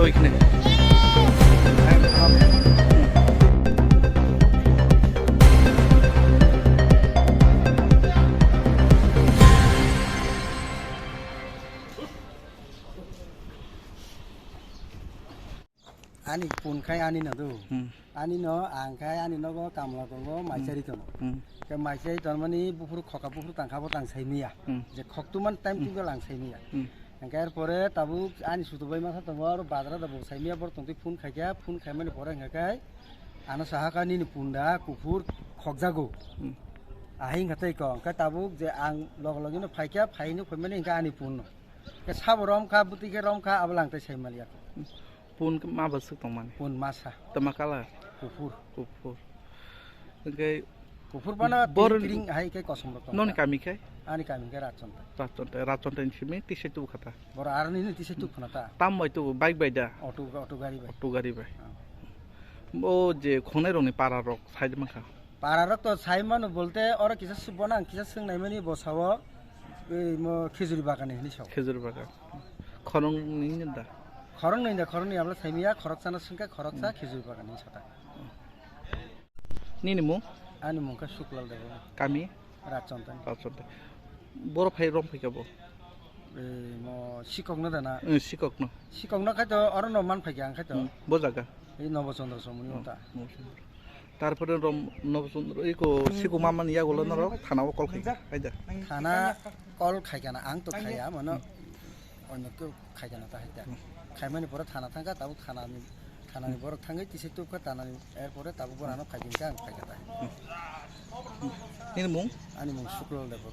ওইখানে Ani pun kai ani na do. Ani no ang kai ani no go kamla go maisari to. Ke maisari to mani bufur khoka bufur tangkha bo tang saimiya. Je khoktu man time tu lang saimiya. Angkair pore tabu ani sutu bai masa to ar badra da bo saimiya bor tonti phun khaikya phun khai mani pore ngakai ana sahaka ni ni punda kufur khokjago. Ahing hatai ko ka tabu je ang log log no phaikya phainu phomani ka ani pun. Ke saborom kha buti ke rom kha ablang tai saimaliya. Pun ma basuk tong man Pun masa tamakala kufur engkai kufur bana piring hai kai kosong rok non kami kai ani kami ke raconta simi tise tu kata bor arni ni tise tu khonata tam moi tu bike baida auto gari bai o je khone roni para rok side makha para rok to sai manu bolte or kisa subona kisa sing nai mani bosawo ei mo khejuri bagane ni saw khejuri bagan khorong ni nda khorong ni abla saimiya khorok sana singka khorok sa khejuri bagane ni sata ni mu ani mungka suklal debo kami raconta bor phai rom phai kabo ei mo sikok na dana sikok na khai to or no man phai yang khai to bo jaga ei nobochandra somuni ota তারপরে নবচন্দ্র এই কো সিকু মামা নিয়া গলো না থানাও call খাই আইদা থানা call খাইকানা আং তো খাইয়া মানে অন্য কেউ খাইকানা তা হাইতা খাইমানি পরে থানা থাকা তাবো থানানি বড় থাঙ্গে তিসে তুপকা থানানি এরপরে তাবো বরানো খাইদিনকা আং খাইকাতা নিন মুং আনি মুং শুক্রল দেব